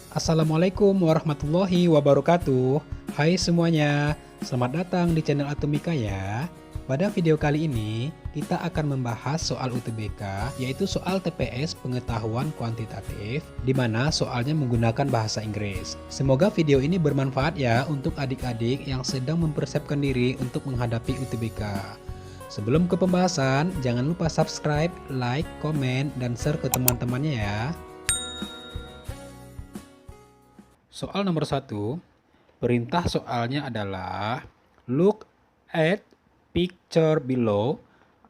Assalamualaikum warahmatullahi wabarakatuh. Hai semuanya, selamat datang di channel Atomika ya. Pada video kali ini, kita akan membahas soal UTBK, yaitu soal TPS pengetahuan kuantitatif, di mana soalnya menggunakan bahasa Inggris. Semoga video ini bermanfaat ya untuk adik-adik yang sedang mempersiapkan diri untuk menghadapi UTBK. Sebelum ke pembahasan, jangan lupa subscribe, like, komen, dan share ke teman-temannya ya. Soal nomor 1, perintah soalnya adalah look at picture below,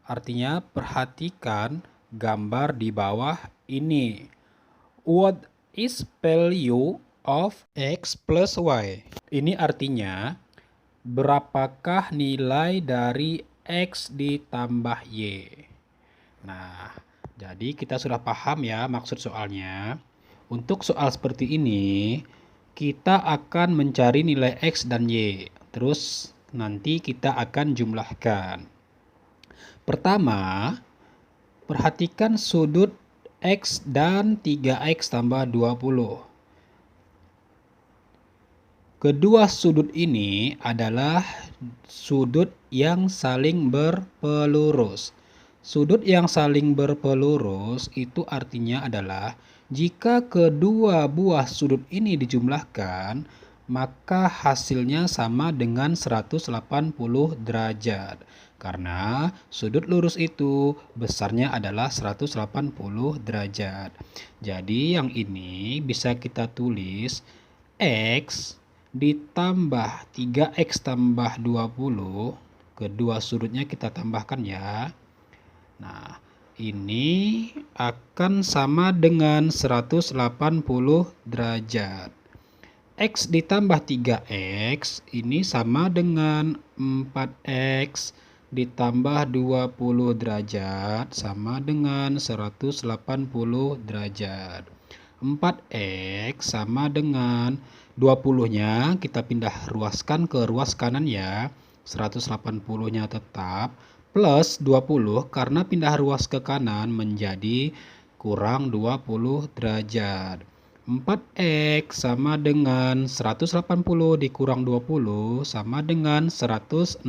artinya perhatikan gambar di bawah ini. What is value of x plus y? Ini artinya berapakah nilai dari x ditambah y. Nah, jadi kita sudah paham ya maksud soalnya. Untuk soal seperti ini, kita akan mencari nilai X dan Y. Terus nanti kita akan jumlahkan. Pertama, perhatikan sudut X dan 3X tambah 20. Kedua sudut ini adalah sudut yang saling berpelurus. Sudut yang saling berpelurus itu artinya adalah jika kedua buah sudut ini dijumlahkan, maka hasilnya sama dengan 180 derajat. Karena sudut lurus itu besarnya adalah 180 derajat. Jadi yang ini bisa kita tulis X ditambah 3X tambah 20. Kedua sudutnya kita tambahkan ya. Nah, ini akan sama dengan 180 derajat. X ditambah 3X ini sama dengan 4X ditambah 20 derajat sama dengan 180 derajat. 4X sama dengan 20-nya kita pindah ruaskan ke ruas kanan ya. 180-nya tetap plus 20 karena pindah ruas ke kanan menjadi kurang 20 derajat. 4X sama dengan 180 dikurang 20 sama dengan 160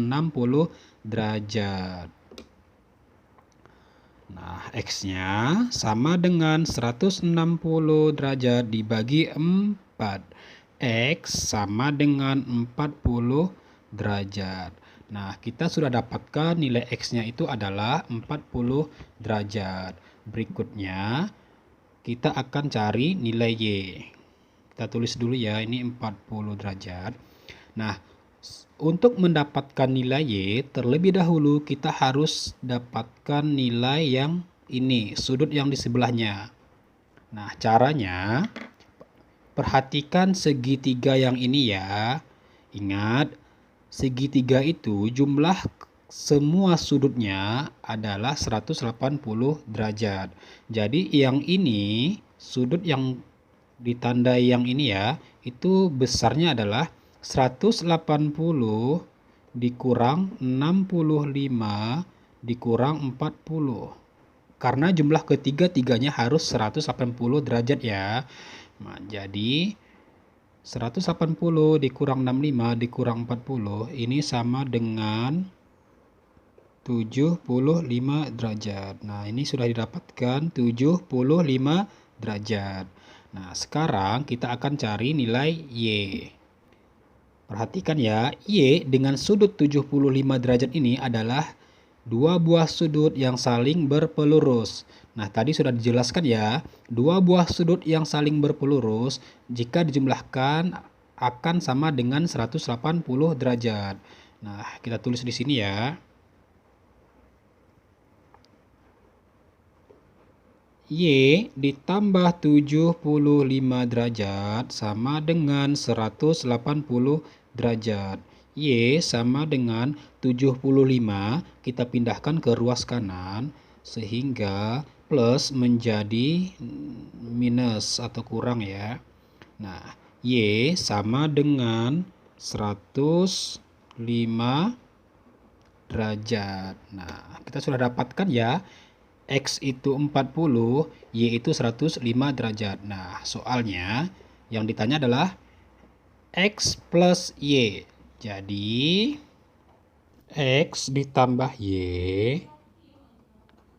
derajat. Nah, X-nya sama dengan 160 derajat dibagi 4. X sama dengan 40 derajat. Nah, kita sudah dapatkan nilai X-nya itu adalah 40 derajat. Berikutnya, kita akan cari nilai Y. Kita tulis dulu ya, ini 40 derajat. Nah, untuk mendapatkan nilai Y, terlebih dahulu kita harus dapatkan nilai yang ini, sudut yang di sebelahnya. Nah, caranya, perhatikan segitiga yang ini ya. Ingat, segitiga itu jumlah semua sudutnya adalah 180 derajat. Jadi yang ini, sudut yang ditandai yang ini ya, itu besarnya adalah 180 dikurang 65 dikurang 40. Karena jumlah ketiga-tiganya harus 180 derajat ya. Nah, jadi 180 dikurang 65 dikurang 40 ini sama dengan 75 derajat. Nah, ini sudah didapatkan 75 derajat. Nah, sekarang kita akan cari nilai Y. Perhatikan ya, Y dengan sudut 75 derajat ini adalah dua buah sudut yang saling berpelurus. Nah, tadi sudah dijelaskan ya, dua buah sudut yang saling berpelurus jika dijumlahkan akan sama dengan 180 derajat. Nah, kita tulis di sini ya. Y ditambah 75 derajat sama dengan 180 derajat. Y sama dengan 75, kita pindahkan ke ruas kanan sehingga plus menjadi minus atau kurang ya. Nah, Y sama dengan 105 derajat. Nah, kita sudah dapatkan ya. X itu 40, Y itu 105 derajat. Nah, soalnya Yang ditanya adalah X plus Y. Jadi, X ditambah Y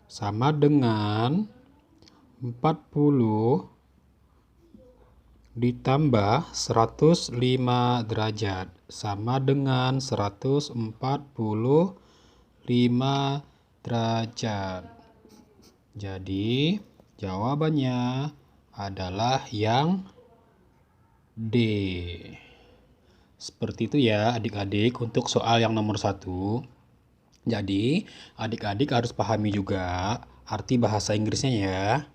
sama dengan 40 ditambah 105 derajat sama dengan 145 derajat. Jadi jawabannya adalah yang D. Seperti itu ya adik-adik untuk soal yang nomor 1. Jadi adik-adik harus pahami juga arti bahasa Inggrisnya ya.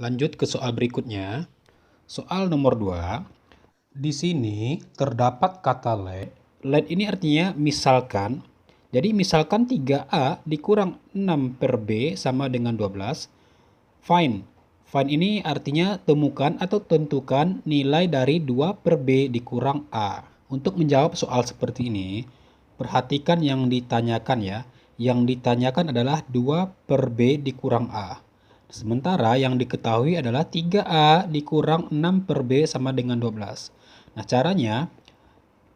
Lanjut ke soal berikutnya. Soal nomor 2, di sini terdapat kata let. Let ini artinya misalkan. Jadi misalkan 3A dikurang 6 per B sama dengan 12. Find. Find ini artinya temukan atau tentukan nilai dari 2 per B dikurang A. Untuk menjawab soal seperti ini, perhatikan yang ditanyakan ya. Yang ditanyakan adalah 2 per B dikurang A. Sementara yang diketahui adalah 3A dikurang 6 per B sama dengan 12. Nah, caranya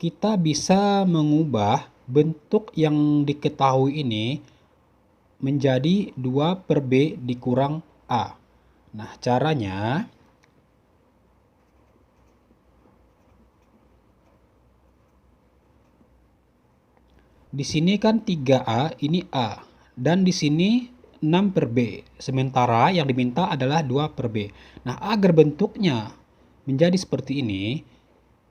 kita bisa mengubah bentuk yang diketahui ini menjadi 2 per B dikurang A. Nah, caranya di sini kan 3A ini A dan di sini 6 per B. Sementara yang diminta adalah 2 per B. Nah, agar bentuknya menjadi seperti ini,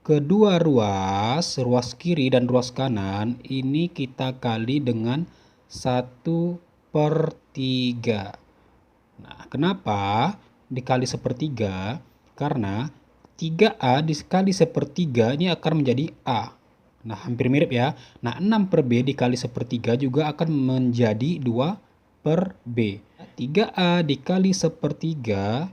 kedua ruas kiri dan ruas kanan, ini kita kali dengan 1 per 3. Nah, kenapa dikali sepertiga? Karena 3A dikali sepertiga ini akan menjadi A. Nah, hampir mirip ya. Nah, 6 per B dikali sepertiga juga akan menjadi 2 per B. 3A dikali sepertiga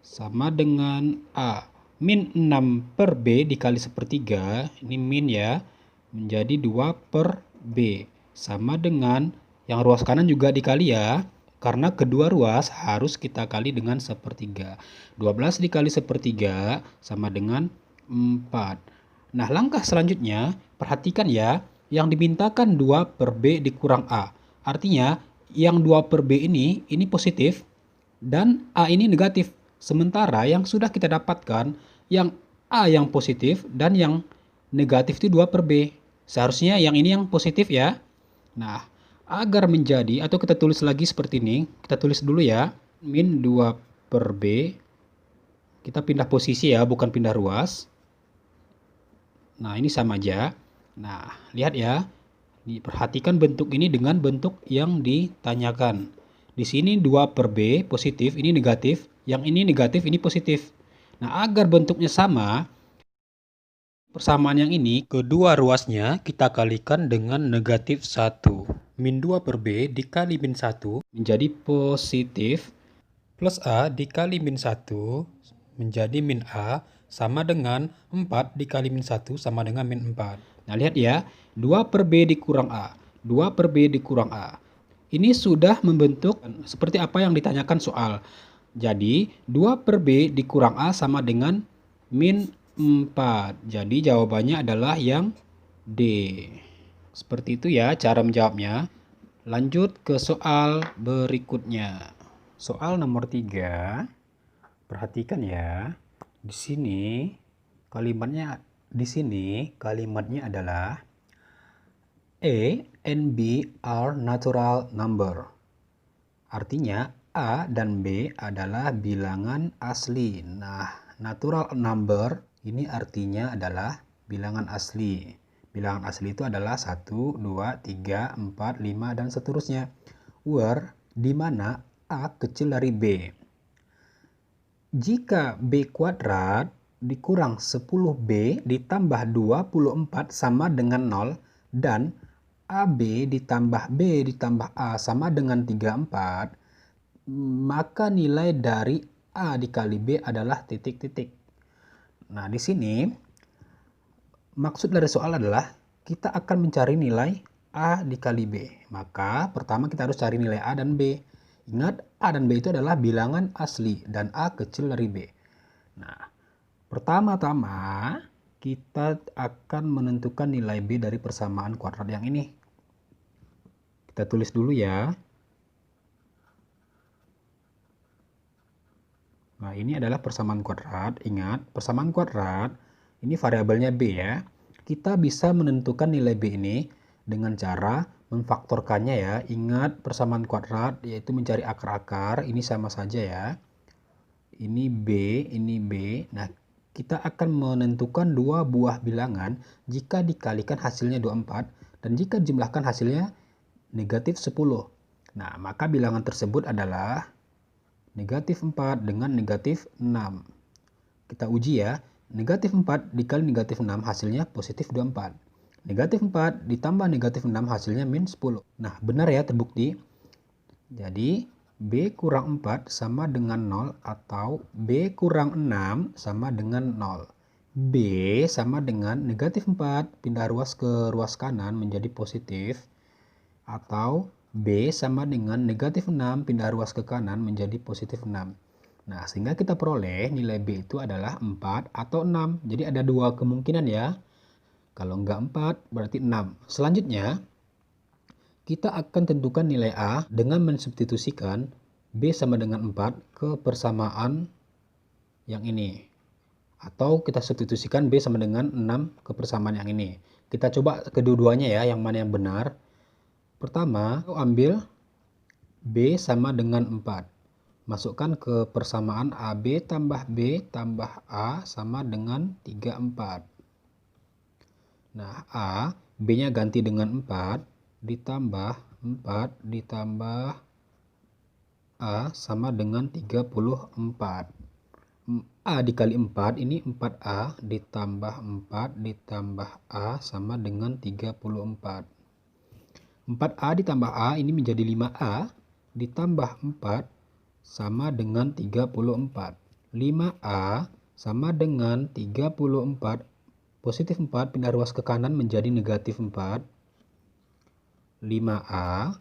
sama dengan A. Min 6 per B dikali sepertiga, ini min ya, menjadi 2 per B. Sama dengan yang ruas kanan juga dikali ya, karena kedua ruas harus kita kali dengan sepertiga. 12 dikali sepertiga sama dengan 4. Nah, langkah selanjutnya, perhatikan ya, yang dimintakan 2 per B dikurang A. Artinya, yang 2 per B ini positif, dan A ini negatif. Sementara yang sudah kita dapatkan, yang A yang positif dan yang negatif itu 2 per B. Seharusnya yang ini yang positif ya. Nah, agar menjadi, atau kita tulis lagi seperti ini, kita tulis dulu ya, min 2 per B. Kita pindah posisi ya, bukan pindah ruas. Nah, ini sama aja. Nah, lihat ya. Perhatikan bentuk ini dengan bentuk yang ditanyakan. Di sini 2 per B positif, ini negatif. Yang ini negatif, ini positif. Nah, agar bentuknya sama, persamaan yang ini, kedua ruasnya kita kalikan dengan negatif 1. Min 2 per B dikali min 1 menjadi positif. Plus A dikali min 1 menjadi min A sama dengan 4 dikali min 1 sama dengan min 4. Nah, lihat ya, 2 per B dikurang A. 2 per B dikurang A. Ini sudah membentuk seperti apa yang ditanyakan soal. Jadi, 2 per B dikurang A sama dengan min 4. Jadi, jawabannya adalah yang D. Seperti itu ya cara menjawabnya. Lanjut ke soal berikutnya. Soal nomor 3. Perhatikan ya. Di sini kalimatnya adalah A and B are natural number. Artinya A dan B adalah bilangan asli. Nah, natural number ini artinya adalah bilangan asli. Bilangan asli itu adalah 1, 2, 3, 4, 5, dan seterusnya. Where di mana A kecil dari B. Jika B kuadrat dikurang 10B ditambah 24 sama dengan 0 dan AB ditambah B ditambah A sama dengan 34, maka nilai dari A dikali B adalah titik-titik. Nah, di sini maksud dari soal adalah kita akan mencari nilai A dikali B. Maka pertama kita harus cari nilai A dan B. Ingat, A dan B itu adalah bilangan asli dan A kecil dari B. Nah, Pertama-tama, kita akan menentukan nilai B dari persamaan kuadrat yang ini. Kita tulis dulu ya. Nah, ini adalah persamaan kuadrat. Ingat, persamaan kuadrat, ini variabelnya B ya. Kita bisa menentukan nilai B ini dengan cara memfaktorkannya ya. Ingat, persamaan kuadrat yaitu mencari akar-akar. Ini sama saja ya. Ini B, ini B. Nah, kita akan menentukan dua buah bilangan jika dikalikan hasilnya 24 dan jika dijumlahkan hasilnya negatif 10. Nah, maka bilangan tersebut adalah negatif 4 dengan negatif 6. Kita uji ya. Negatif 4 dikali negatif 6 hasilnya positif 24. Negatif 4 ditambah negatif 6 hasilnya min 10. Nah, benar ya, terbukti. Jadi, B kurang 4 sama dengan 0 atau B kurang 6 sama dengan 0. B sama dengan negatif 4 pindah ruas ke ruas kanan menjadi positif, atau B sama dengan negatif 6 pindah ruas ke kanan menjadi positif 6. Nah, sehingga kita peroleh nilai B itu adalah 4 atau 6. Jadi ada dua kemungkinan ya. Kalau enggak 4 berarti 6. Selanjutnya, kita akan tentukan nilai A dengan mensubstitusikan B sama dengan 4 ke persamaan yang ini. Atau kita substitusikan B sama dengan 6 ke persamaan yang ini. Kita coba kedua-duanya ya, yang mana yang benar. Pertama, ambil B sama dengan 4. Masukkan ke persamaan AB tambah B tambah A sama dengan 34. Nah, A, B-nya ganti dengan 4, ditambah 4, ditambah A sama dengan 34. A dikali 4, ini 4A, ditambah 4, ditambah A sama dengan 34. 4A ditambah A ini menjadi 5A, ditambah 4 sama dengan 34. 5A sama dengan 34, positif 4 pindah ruas ke kanan menjadi negatif 4. 5A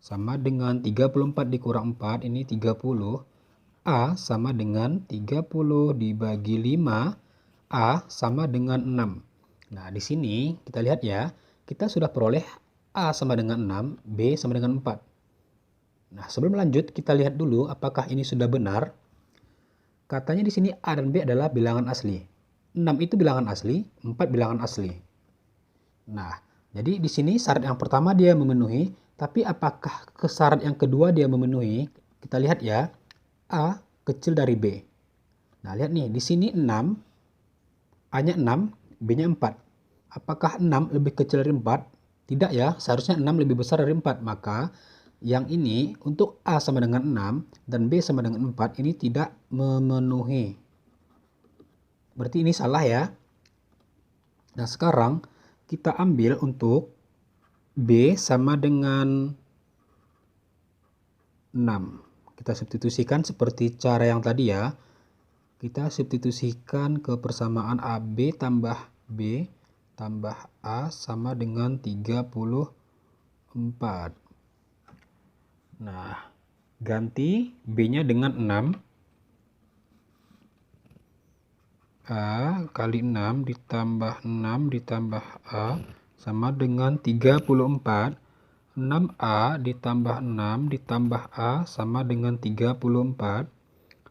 sama dengan 34 dikurang 4, ini 30. A sama dengan 30 dibagi 5, A sama dengan 6. Nah, di sini kita lihat ya, kita sudah peroleh A sama dengan 6, B sama dengan 4. Nah, sebelum lanjut, kita lihat dulu apakah ini sudah benar. Katanya di sini A dan B adalah bilangan asli. 6 itu bilangan asli, 4 bilangan asli. Nah, jadi di sini syarat yang pertama dia memenuhi, tapi apakah ke syarat yang kedua dia memenuhi? Kita lihat ya, A kecil dari B. Nah, lihat nih, di sini 6, A-nya 6, B-nya 4. Apakah 6 lebih kecil dari 4? Tidak ya, seharusnya 6 lebih besar dari 4. Maka yang ini untuk A sama dengan 6 dan B sama dengan 4 ini tidak memenuhi. Berarti ini salah ya. Nah, sekarang kita ambil untuk B sama dengan 6. Kita substitusikan seperti cara yang tadi ya. Kita substitusikan ke persamaan AB tambah B tambah A sama dengan 34. Nah, ganti B-nya dengan 6. A kali 6 ditambah 6 ditambah A sama dengan 34. 6A ditambah 6 ditambah A sama dengan 34.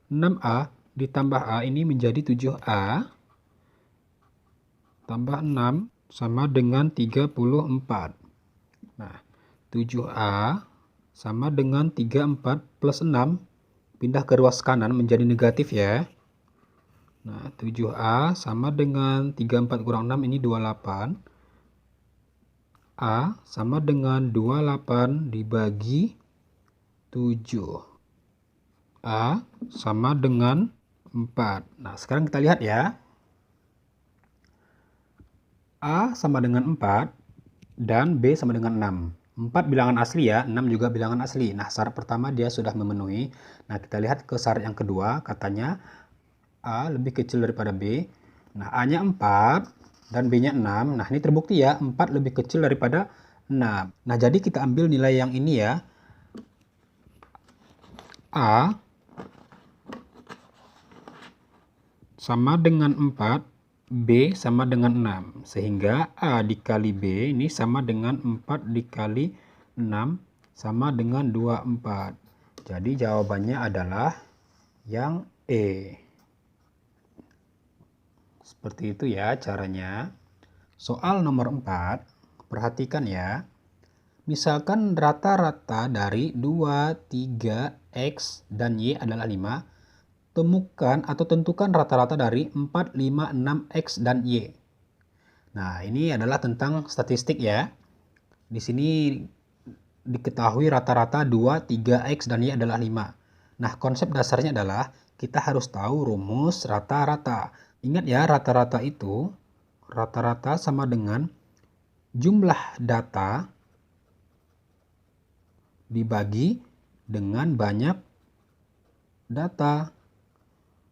6A ditambah A ini menjadi 7A. Tambah 6 sama dengan 34. Nah, 7A sama dengan 34 plus 6. Pindah ke ruas kanan menjadi negatif ya. Nah, 7A sama dengan 34 kurang 6 ini 28. A sama dengan 28 dibagi 7. A sama dengan 4. Nah, sekarang kita lihat ya. A sama dengan 4 dan B sama dengan 6. 4 bilangan asli ya, 6 juga bilangan asli. Nah, syarat pertama dia sudah memenuhi. Nah, kita lihat ke syarat yang kedua, katanya A lebih kecil daripada B. Nah, A-nya 4 dan B-nya 6. Nah, ini terbukti ya, 4 lebih kecil daripada 6. Nah, jadi kita ambil nilai yang ini ya. A sama dengan 4, B sama dengan 6. Sehingga A dikali B ini sama dengan 4 dikali 6 sama dengan 24. Jadi jawabannya adalah yang E. Seperti itu ya caranya. Soal nomor 4, perhatikan ya. Misalkan rata-rata dari 2, 3, X, dan Y adalah 5. Temukan atau tentukan rata-rata dari 4, 5, 6, X, dan Y. Nah, ini adalah tentang statistik ya. Di sini diketahui rata-rata 2, 3, X, dan Y adalah 5. Nah, konsep dasarnya adalah kita harus tahu rumus rata-rata. Ingat ya, rata-rata itu rata-rata sama dengan jumlah data dibagi dengan banyak data.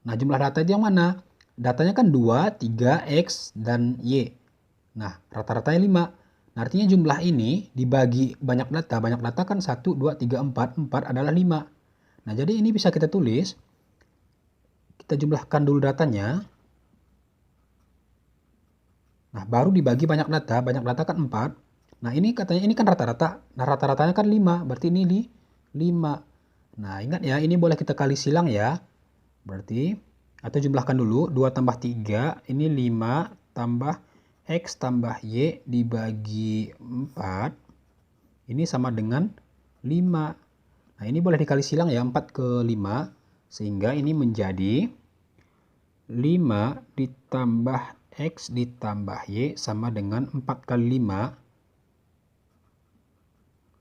Nah, jumlah data itu yang mana? Datanya kan 2, 3, X, dan Y. Nah, rata-ratanya 5. Nah, artinya jumlah ini dibagi banyak data. Banyak data kan 1, 2, 3, 4. 4 adalah 5. Nah, jadi ini bisa kita tulis. Kita jumlahkan dulu datanya. Nah, baru dibagi banyak data. Banyak data kan 4. Nah, ini katanya ini kan rata-rata. Nah, rata-ratanya kan 5. Berarti ini 5. Nah, ingat ya, ini boleh kita kali silang ya. Berarti, atau jumlahkan dulu. 2 tambah 3, ini 5 tambah X tambah Y dibagi 4. Ini sama dengan 5. Nah, ini boleh dikali silang ya, 4 ke 5. Sehingga ini menjadi 5 ditambah X ditambah Y sama dengan 4 kali 5.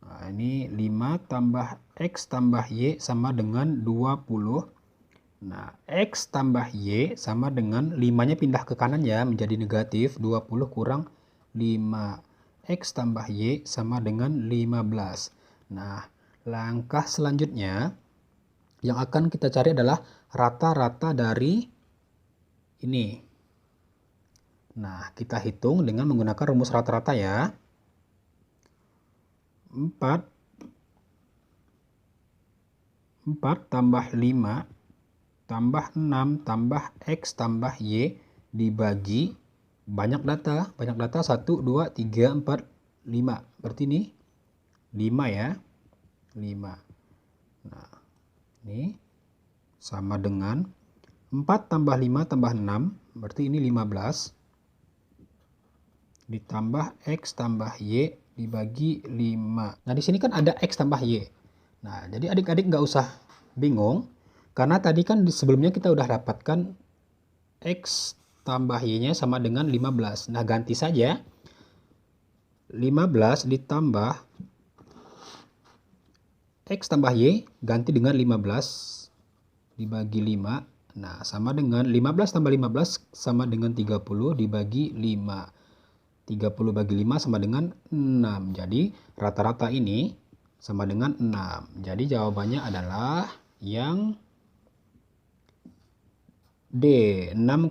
Nah, ini 5 tambah X tambah Y sama dengan 20. Nah, X tambah Y sama dengan 5-nya pindah ke kanan ya, menjadi negatif. 20 kurang 5. X tambah Y sama dengan 15. Nah, langkah selanjutnya yang akan kita cari adalah rata-rata dari ini. Nah, kita hitung dengan menggunakan rumus rata-rata ya. 4 tambah 5 tambah 6 tambah X tambah Y dibagi banyak data. Banyak data 1, 2, 3, 4, 5. Berarti ini 5 ya. 5. Nah, ini sama dengan 4 tambah 5 tambah 6. Berarti ini 15. Ditambah X tambah Y dibagi 5. Nah, di sini kan ada X tambah Y. Nah, jadi adik-adik nggak usah bingung. Karena tadi kan sebelumnya kita udah dapatkan X tambah Y-nya sama dengan 15. Nah, ganti saja. 15 ditambah X tambah Y ganti dengan 15 dibagi 5. Nah, sama dengan 15 tambah 15 sama dengan 30 dibagi 5. 30 bagi 5 sama dengan 6. Jadi rata-rata ini sama dengan 6. Jadi jawabannya adalah yang D, 6,0.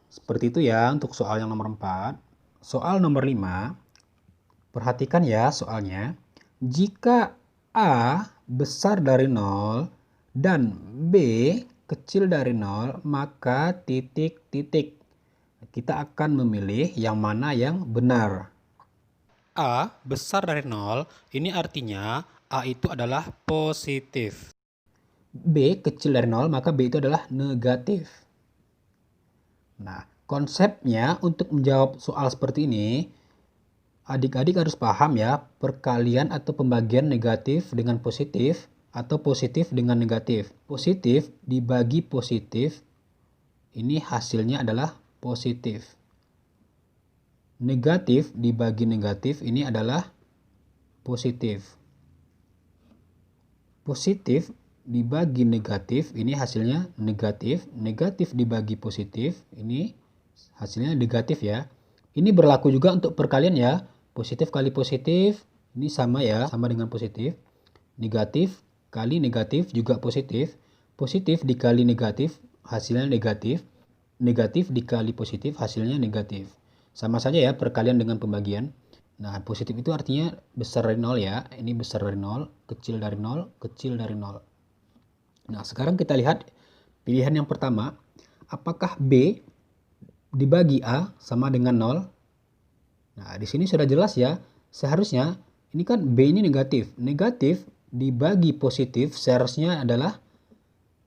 Seperti itu ya untuk soal yang nomor 4. Soal nomor 5. Perhatikan ya soalnya. Jika A besar dari 0 dan B kecil dari 0, maka titik-titik. Kita akan memilih yang mana yang benar. A besar dari 0, ini artinya A itu adalah positif. B kecil dari 0, maka B itu adalah negatif. Nah, konsepnya untuk menjawab soal seperti ini, adik-adik harus paham ya, perkalian atau pembagian negatif dengan positif atau positif dengan negatif. Positif dibagi positif, ini hasilnya adalah positif. Negatif dibagi negatif, ini adalah positif. Positif dibagi negatif, ini hasilnya negatif. Negatif dibagi positif, ini hasilnya negatif ya. Ini berlaku juga untuk perkalian ya. Positif kali positif, ini sama ya, sama dengan positif. Negatif kali negatif juga positif. Positif dikali negatif, hasilnya negatif. Negatif dikali positif, hasilnya negatif. Sama saja ya perkalian dengan pembagian. Nah, positif itu artinya besar dari 0 ya. Ini besar dari 0, kecil dari 0, kecil dari 0. Nah, sekarang kita lihat Pilihan yang pertama, apakah B dibagi A sama dengan 0? Nah, di sini sudah jelas ya. Seharusnya ini kan B ini negatif. Negatif dibagi positif seharusnya adalah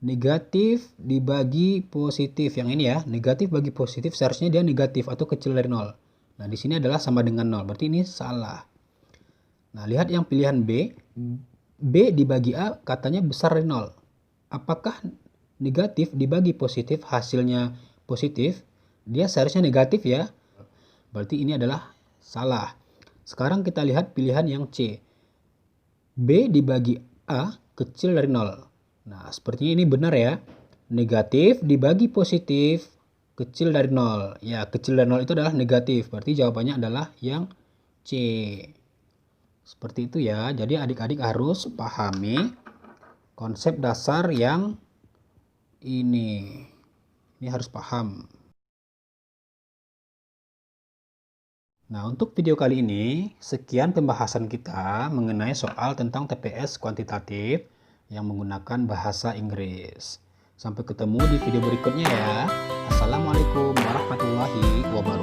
negatif dibagi positif. Yang ini ya, negatif bagi positif seharusnya dia negatif atau kecil dari 0. Nah, di sini adalah sama dengan 0. Berarti ini salah. Nah, lihat yang pilihan B. B dibagi A katanya besar dari 0. Apakah negatif dibagi positif hasilnya positif? Dia seharusnya negatif ya. Berarti ini adalah salah. Sekarang kita lihat pilihan yang C. B dibagi A kecil dari 0. Nah, sepertinya ini benar ya. Negatif dibagi positif kecil dari 0. Ya, kecil dari 0 itu adalah negatif. Berarti jawabannya adalah yang C. Seperti itu ya. Jadi adik-adik harus pahami konsep dasar yang ini. Ini harus paham. Nah, untuk video kali ini, sekian pembahasan kita mengenai soal tentang TPS kuantitatif yang menggunakan bahasa Inggris. Sampai ketemu di video berikutnya ya. Assalamualaikum warahmatullahi wabarakatuh.